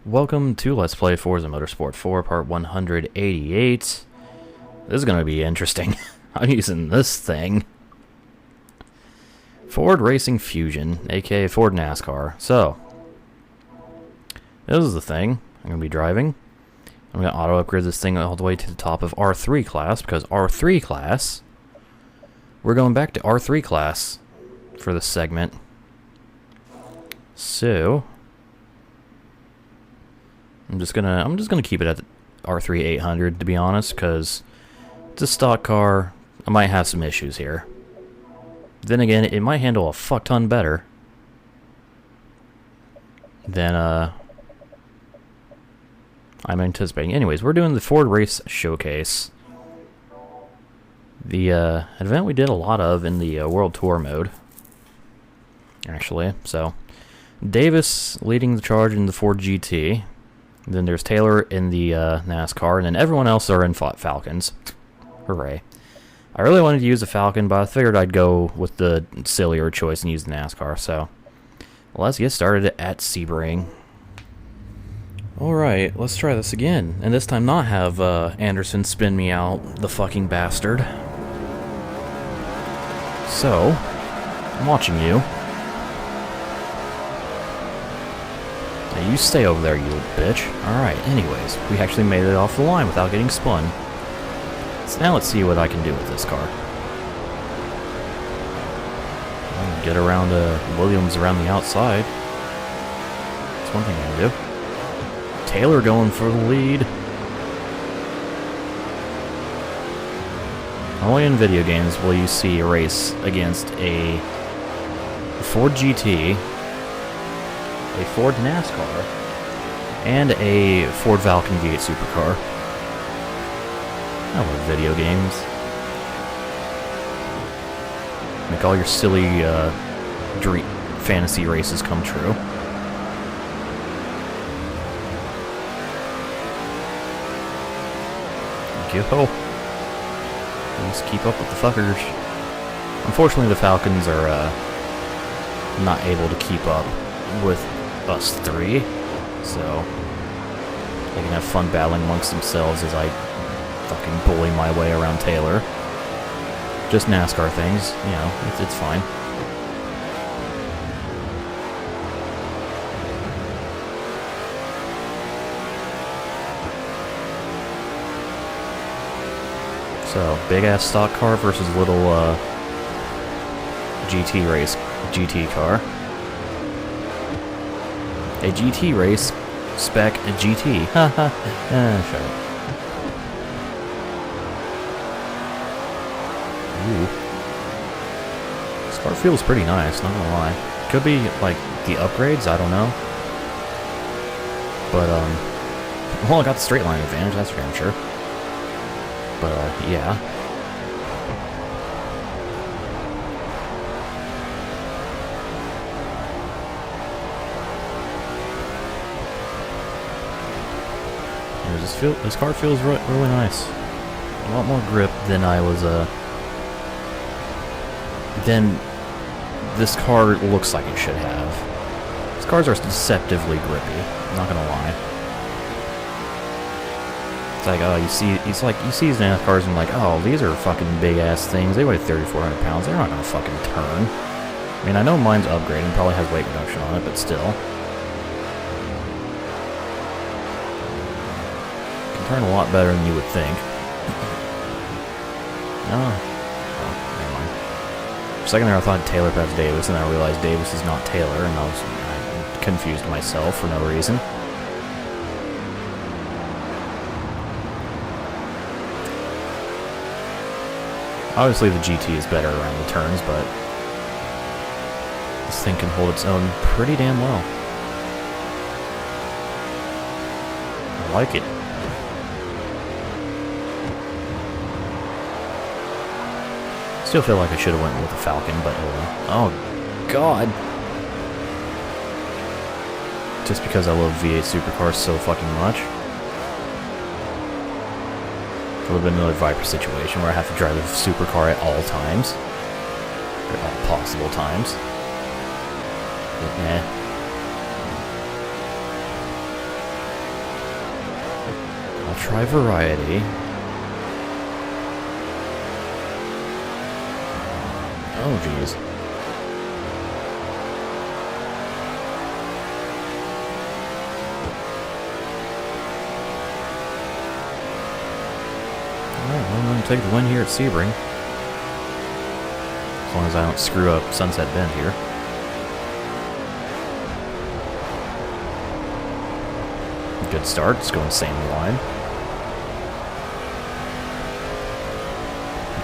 Welcome to Let's Play Forza Motorsport 4, part 188. This is going to be interesting. I'm using this thing. Ford Racing Fusion, aka Ford NASCAR. So, this is the thing I'm going to be driving. I'm going to auto-upgrade this thing all the way to the top of R3 class, because R3 class... We're going back to R3 class for this segment. So... I'm just gonna keep it at the R3 800 to be honest, because it's a stock car. I might have some issues here. Then again, it might handle a fuck ton better than I'm anticipating. Anyways, we're doing the Ford Race Showcase, the event we did a lot of in the World Tour mode, actually. So Davis leading the charge in the Ford GT. Then there's Taylor in the NASCAR, and then everyone else are in Falcons. Hooray. I really wanted to use a Falcon, but I figured I'd go with the sillier choice and use the NASCAR, so let's get started at Sebring. Alright, let's try this again, and this time not have Anderson spin me out, the fucking bastard. So, I'm watching you. Now you stay over there, you little bitch. Alright, anyways, we actually made it off the line without getting spun. So now let's see what I can do with this car. I'll get around Williams around the outside. That's one thing I can do. Taylor going for the lead. Only in video games will you see a race against a Ford GT, a Ford NASCAR, and a Ford Falcon V8 supercar. I love video games. Make all your silly dream fantasy races come true. Thank you. Oh. Let's keep up with the fuckers. Unfortunately, the Falcons are not able to keep up with us three, so they can have fun battling amongst themselves as I fucking bully my way around Taylor. Just NASCAR things, you know, it's fine. So, big ass stock car versus little GT car. A GT race spec a GT. Haha. Shut up. Ooh. This car feels pretty nice, not gonna lie. Could be like the upgrades, I don't know. But well, I got the straight line advantage, that's for damn sure. But yeah. This car feels really nice. A lot more grip than I was, than this car looks like it should have. These cars are deceptively grippy, I'm not gonna lie. It's like, oh, you see these NASCARs and like, oh, these are fucking big-ass things. They weigh 3,400 pounds, they're not gonna fucking turn. I mean, I know mine's upgraded and probably has weight reduction on it, but still. Turn a lot better than you would think. Oh, never mind. For a second there I thought Taylor passed Davis, and then I realized Davis is not Taylor, and I confused myself for no reason. Obviously the GT is better around the turns, but this thing can hold its own pretty damn well. I like it. Still feel like I should have went with the Falcon, but oh god. Just because I love V8 supercars so fucking much. It would have been another Viper situation where I have to drive a supercar at all times. Or all possible times. But, I'll try variety. Oh, jeez. Alright, well, I'm going to take the win here at Sebring. As long as I don't screw up Sunset Bend here. Good start, just going same line.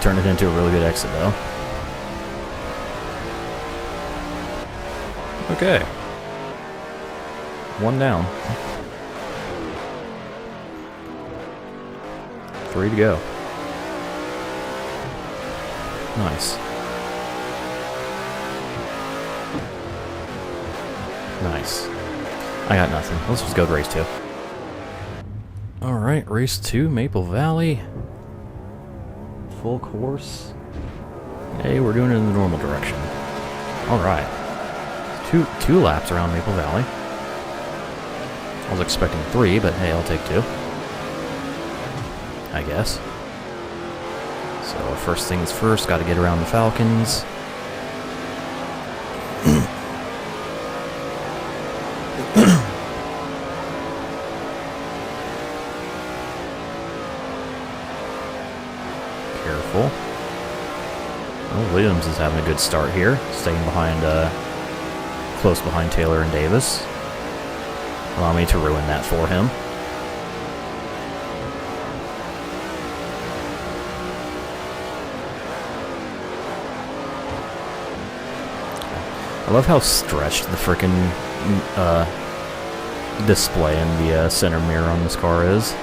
Turned it into a really good exit, though. Okay. One down. 3 to go. Nice. Nice. I got nothing. Let's just go to race 2. Alright, race 2, Maple Valley. Full course. Hey, we're doing it in the normal direction. Alright. Two laps around Maple Valley. I was expecting 3, but hey, I'll take 2. I guess. So, first things first, gotta get around the Falcons. Careful. Well, Williams is having a good start here, staying behind, close behind Taylor and Davis. Allow me to ruin that for him. I love how stretched the frickin' display in the center mirror on this car is.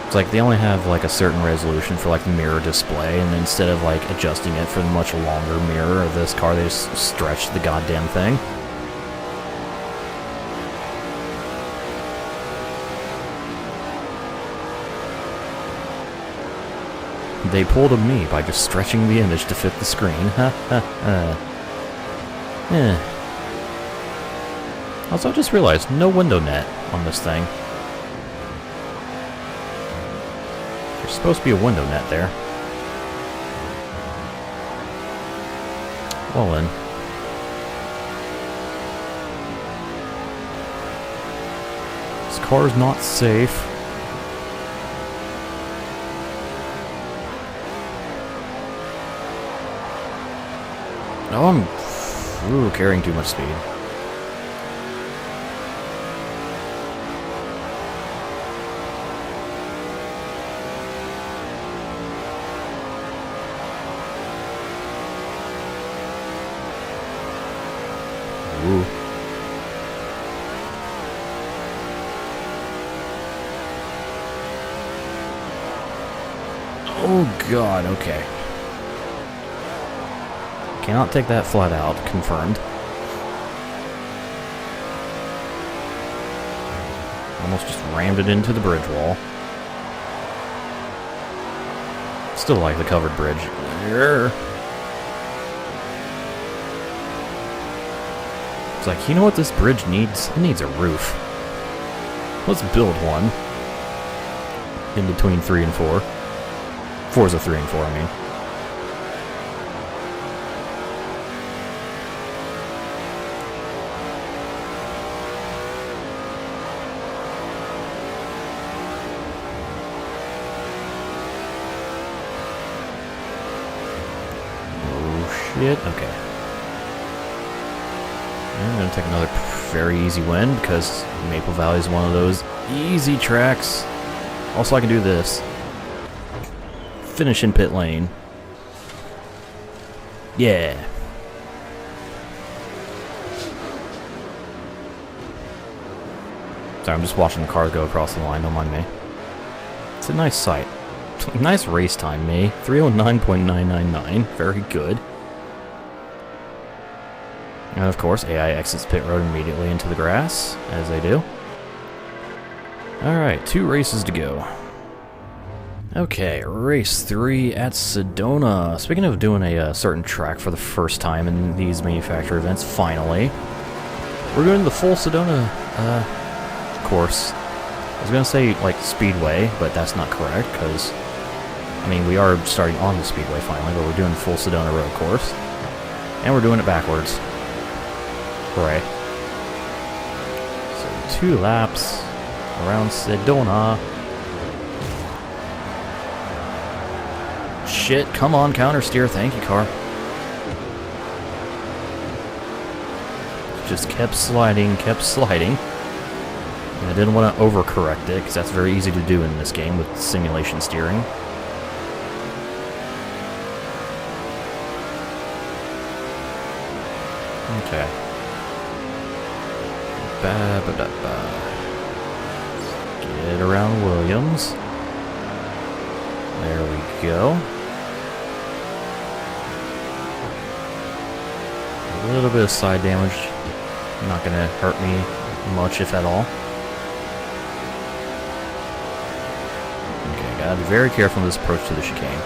It's like they only have like a certain resolution for like the mirror display, and instead of like adjusting it for the much longer mirror of this car, they just stretch the goddamn thing. They pulled a me by just stretching the image to fit the screen. Ha ha ha. Eh. Also, I just realized, no window net on this thing. There's supposed to be a window net there. Well then. This car's not safe. Oh, I'm carrying too much speed. Ooh. Oh god, okay. Cannot take that flat out, confirmed. Almost just rammed it into the bridge wall. Still like the covered bridge. It's like, you know what this bridge needs? It needs a roof. Let's build one. In between 3 and 4. Forza 3 and 4, I mean. Shit, okay. I'm going to take another very easy win because Maple Valley is one of those easy tracks. Also, I can do this. Finish in pit lane. Yeah. Sorry, I'm just watching the cars go across the line, don't mind me. It's a nice sight. Nice race time, me. 309.999. Very good. And of course, AI exits pit road immediately into the grass, as they do. Alright, 2 races to go. Okay, race 3 at Sedona. Speaking of doing a certain track for the first time in these manufacturer events, finally, we're doing the full Sedona course. I was gonna say, like, Speedway, but that's not correct, because, I mean, we are starting on the Speedway finally, but we're doing the full Sedona road course. And we're doing it backwards. Hooray. So, 2 laps around Sedona. Shit, come on, counter steer, thank you, car. Just kept sliding, and I didn't want to overcorrect it, because that's very easy to do in this game with simulation steering. Okay. Get around Williams. There we go. A little bit of side damage. Not gonna hurt me much, if at all. Okay, gotta be very careful in this approach to the chicane.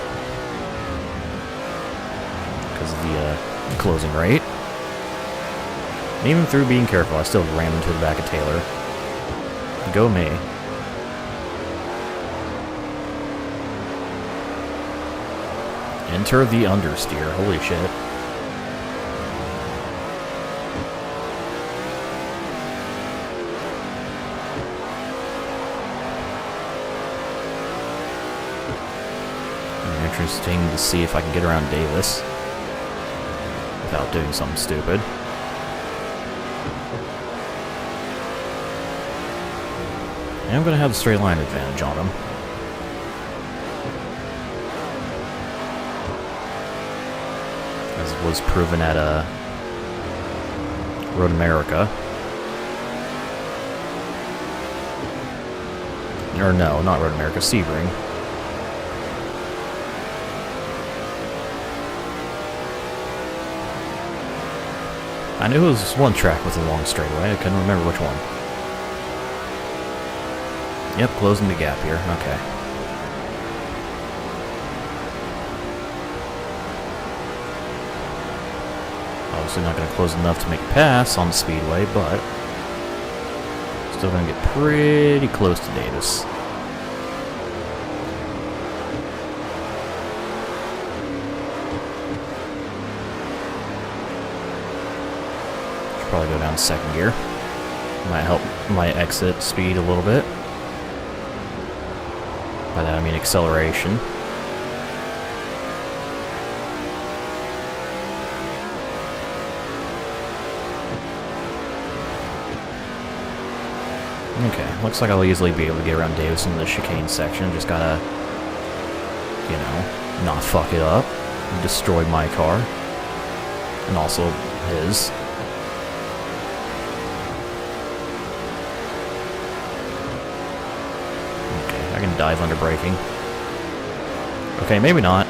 Because of the closing rate. And even through being careful, I still ran into the back of Taylor. Go me. Enter the understeer. Holy shit. Interesting to see if I can get around Davis without doing something stupid. And I'm going to have the straight line advantage on him. As was proven at Road America. Or no, not Road America, Sebring. I knew it was one track with a long straightaway, I couldn't remember which one. Yep, closing the gap here, okay. Obviously not going to close enough to make a pass on the Speedway, but still going to get pretty close to Davis. Should probably go down to second gear. Might help my exit speed a little bit. By that I mean acceleration. Okay, looks like I'll easily be able to get around Davis in the chicane section. Just gotta, you know, not fuck it up and destroy my car. And also his. I can dive under braking. Okay, maybe not.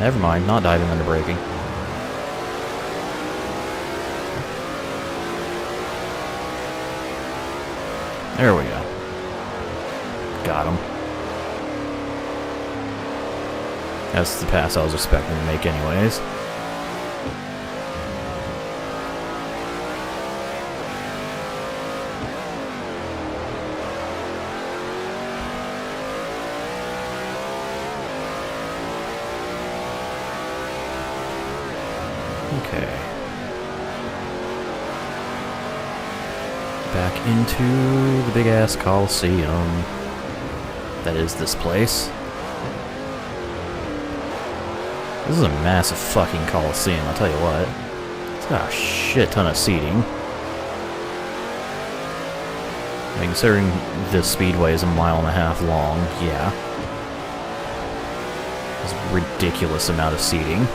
Never mind, not diving under braking. There we go. Got him. That's the pass I was expecting to make anyways. Okay. Back into the big-ass Coliseum. That is this place. This is a massive fucking Coliseum, I'll tell you what. It's got a shit ton of seating. I mean, considering this Speedway is 1.5 miles long, yeah. It's a ridiculous amount of seating.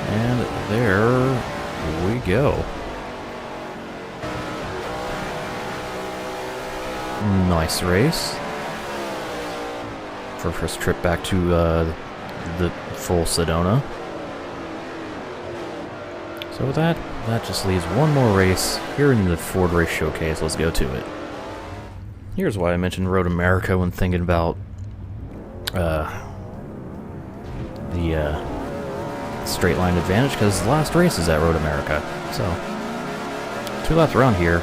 And there we go. Nice race. For our first trip back to the full Sedona. So with that just leaves one more race here in the Ford Race Showcase. Let's go to it. Here's why I mentioned Road America when thinking about the straight line advantage because the last race is at Road America. So, 2 laps around here.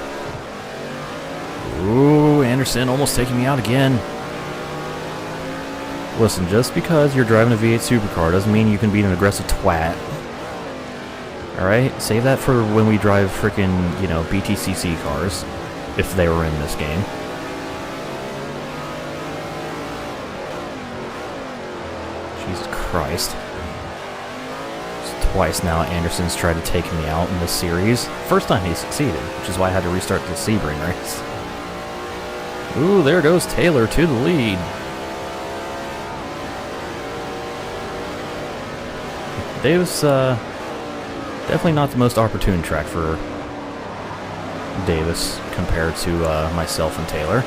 Ooh, Anderson almost taking me out again. Listen, just because you're driving a V8 supercar doesn't mean you can be an aggressive twat. Alright? Save that for when we drive freaking, you know, BTCC cars. If they were in this game. Jesus Christ. Just twice now Anderson's tried to take me out in this series. First time he succeeded, which is why I had to restart the Sebring race. Ooh, there goes Taylor to the lead. Davis, definitely not the most opportune track for Davis compared to myself and Taylor.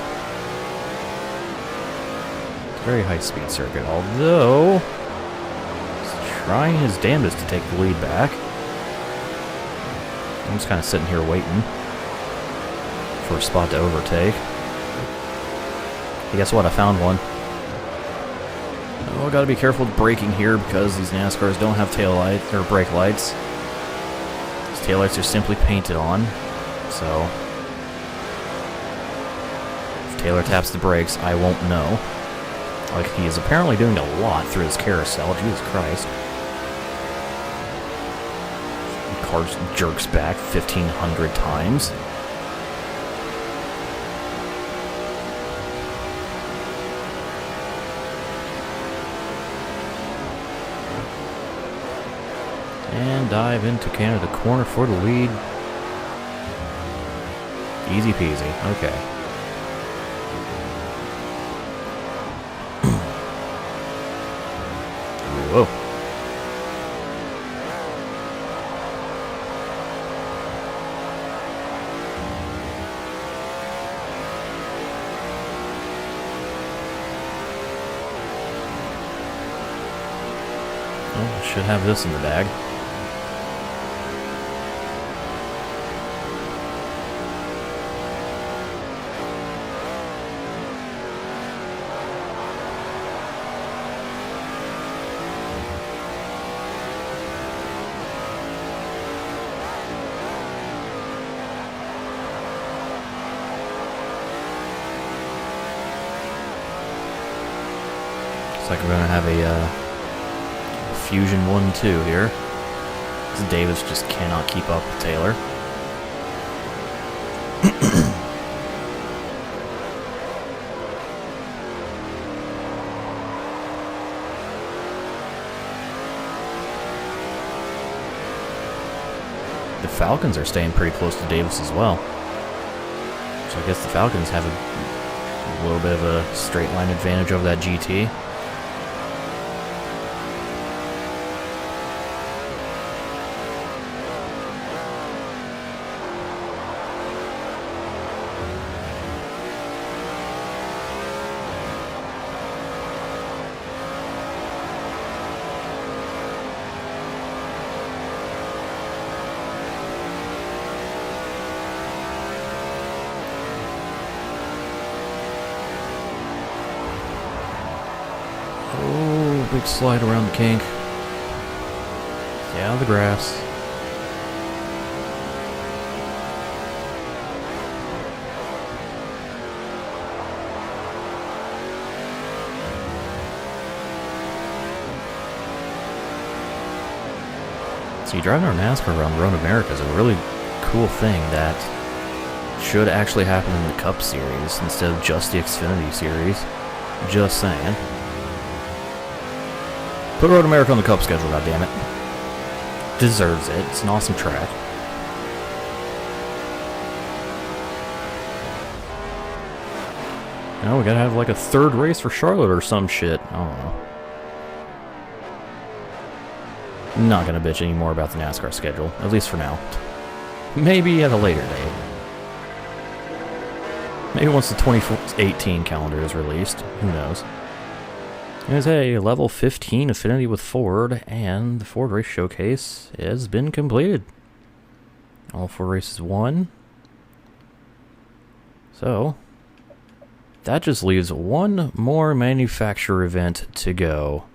It's a very high-speed circuit, although he's trying his damnedest to take the lead back. I'm just kind of sitting here waiting for a spot to overtake. Hey, guess what? I found one. Oh, gotta be careful with braking here because these NASCARs don't have tail light or brake lights. These tail lights are simply painted on. So if Taylor taps the brakes, I won't know. Like he is apparently doing a lot through his carousel. Jesus Christ. The car just jerks back 1,500 times. And dive into Canada corner for the lead. Easy peasy. Okay. Whoa. Well, should have this in the bag. Looks like we're going to have a Fusion 1-2 here. Davis just cannot keep up with Taylor. The Falcons are staying pretty close to Davis as well. So I guess the Falcons have a little bit of a straight line advantage over that GT. Big slide around the kink. Stay out of the grass. See, driving our NASCAR around Road America is a really cool thing that should actually happen in the Cup Series instead of just the Xfinity Series. Just saying. Put Road America on the Cup schedule, goddammit. Deserves it. It's an awesome track. Now we gotta have like a third race for Charlotte or some shit. I don't know. I'm not gonna bitch anymore about the NASCAR schedule, at least for now. Maybe at a later date. Maybe once the 2018 calendar is released. Who knows? There's a level 15 affinity with Ford, and the Ford Race Showcase has been completed. All 4 races won. So, that just leaves one more manufacturer event to go.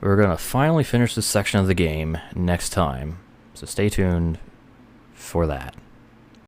We're going to finally finish this section of the game next time, so stay tuned for that.